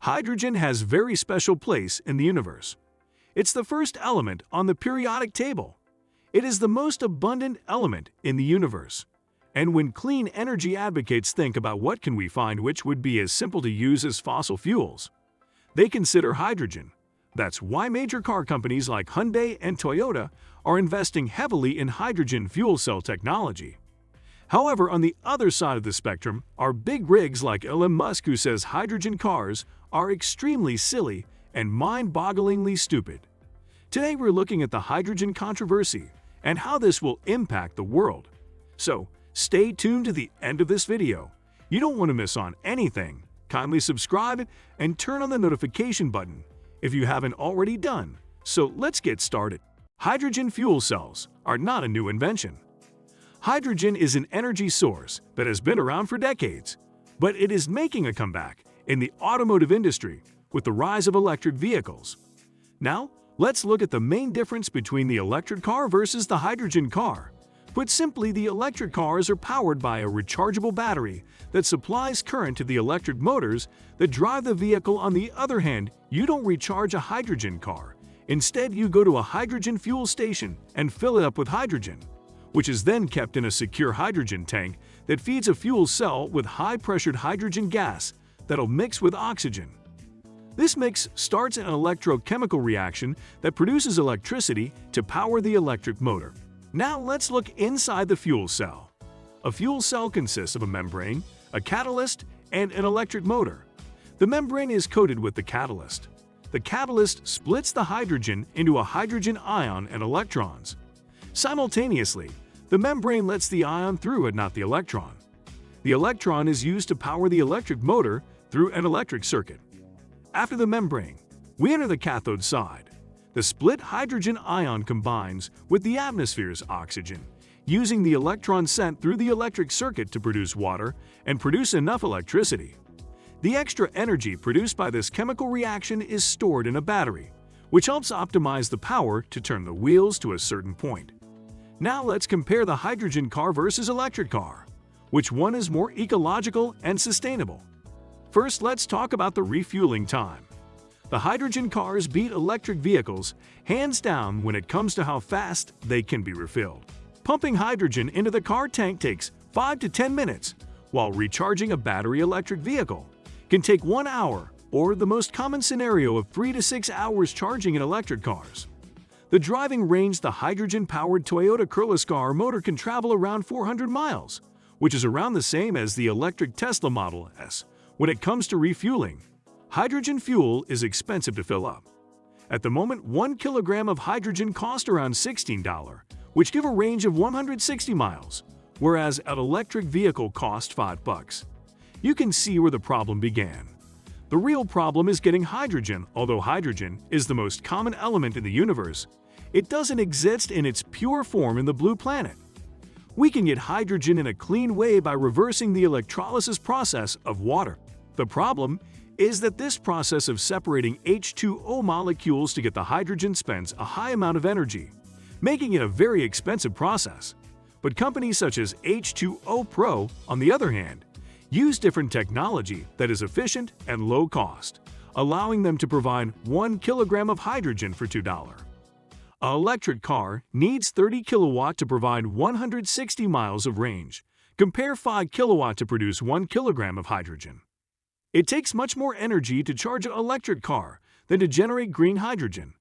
Hydrogen has very special place in the universe. It's the first element on the periodic table. It is the most abundant element in the universe. And when clean energy advocates think about what can we find which would be as simple to use as fossil fuels, they consider hydrogen. That's why major car companies like Hyundai and Toyota are investing heavily in hydrogen fuel cell technology. However, on the other side of the spectrum are big rigs like Elon Musk, who says hydrogen cars are extremely silly and mind-bogglingly stupid. Today we're looking at the hydrogen controversy and how this will impact the world. So, stay tuned to the end of this video. You don't want to miss on anything. Kindly subscribe and turn on the notification button if you haven't already done. So let's get started. Hydrogen fuel cells are not a new invention. Hydrogen is an energy source that has been around for decades, but it is making a comeback in the automotive industry with the rise of electric vehicles. Now, let's look at the main difference between the electric car versus the hydrogen car. Put simply, the electric cars are powered by a rechargeable battery that supplies current to the electric motors that drive the vehicle. On the other hand, you don't recharge a hydrogen car. Instead, you go to a hydrogen fuel station and fill it up with hydrogen, which is then kept in a secure hydrogen tank that feeds a fuel cell with high-pressured hydrogen gas that'll mix with oxygen. This mix starts an electrochemical reaction that produces electricity to power the electric motor. Now let's look inside the fuel cell. A fuel cell consists of a membrane, a catalyst, and an electric motor. The membrane is coated with the catalyst. The catalyst splits the hydrogen into a hydrogen ion and electrons. Simultaneously, the membrane lets the ion through and not the electron. The electron is used to power the electric motor through an electric circuit. After the membrane, we enter the cathode side. The split hydrogen ion combines with the atmosphere's oxygen, using the electron sent through the electric circuit to produce water and produce enough electricity. The extra energy produced by this chemical reaction is stored in a battery, which helps optimize the power to turn the wheels to a certain point. Now let's compare the hydrogen car versus electric car. Which one is more ecological and sustainable? First, let's talk about the refueling time. The hydrogen cars beat electric vehicles hands down when it comes to how fast they can be refilled. Pumping hydrogen into the car tank takes 5 to 10 minutes, while recharging a battery electric vehicle can take 1 hour, or the most common scenario of 3 to 6 hours charging in electric cars. The driving range: the hydrogen-powered Toyota Mirai car motor can travel around 400 miles, which is around the same as the electric Tesla Model S. When it comes to refueling, hydrogen fuel is expensive to fill up. At the moment, 1 kilogram of hydrogen costs around $16, which give a range of 160 miles, whereas an electric vehicle costs $5. You can see where the problem began. The real problem is getting hydrogen. Although hydrogen is the most common element in the universe, it doesn't exist in its pure form in the blue planet. We can get hydrogen in a clean way by reversing the electrolysis process of water. The problem is that this process of separating H2O molecules to get the hydrogen spends a high amount of energy, making it a very expensive process. But companies such as H2O Pro, on the other hand, use different technology that is efficient and low cost, allowing them to provide 1 kilogram of hydrogen for $2. An electric car needs 30 kilowatt to provide 160 miles of range. Compare 5 kilowatt to produce 1 kilogram of hydrogen. It takes much more energy to charge an electric car than to generate green hydrogen.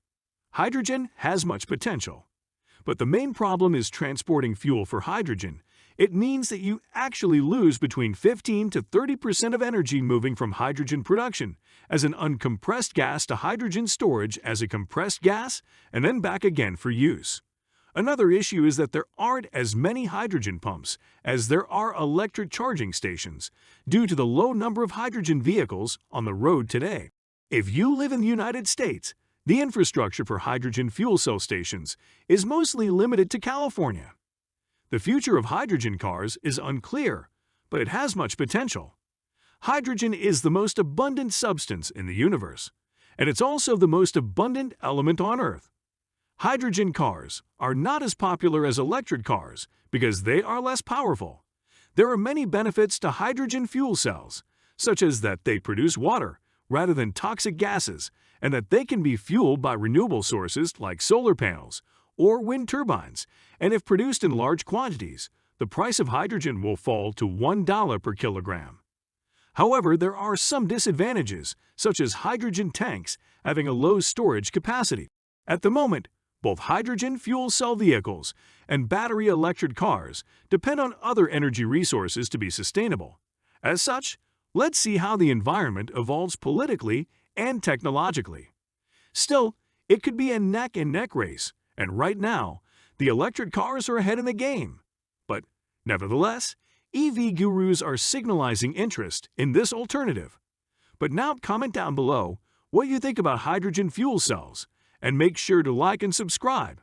Hydrogen has much potential, but the main problem is transporting fuel for hydrogen. It means that you actually lose between 15 to 30% of energy moving from hydrogen production as an uncompressed gas to hydrogen storage as a compressed gas and then back again for use. Another issue is that there aren't as many hydrogen pumps as there are electric charging stations due to the low number of hydrogen vehicles on the road today. If you live in the United States, the infrastructure for hydrogen fuel cell stations is mostly limited to California. The future of hydrogen cars is unclear, but it has much potential. Hydrogen is the most abundant substance in the universe, and it's also the most abundant element on Earth. Hydrogen cars are not as popular as electric cars because they are less powerful. There are many benefits to hydrogen fuel cells, such as that they produce water, rather than toxic gases, and that they can be fueled by renewable sources like solar panels or wind turbines, and if produced in large quantities, the price of hydrogen will fall to $1 per kilogram. However, there are some disadvantages, such as hydrogen tanks having a low storage capacity. At the moment, both hydrogen fuel cell vehicles and battery electric cars depend on other energy resources to be sustainable. As such, let's see how the environment evolves politically and technologically. Still, it could be a neck-and-neck race, and right now, the electric cars are ahead in the game. But, nevertheless, EV gurus are signalizing interest in this alternative. But now comment down below what you think about hydrogen fuel cells, and make sure to like and subscribe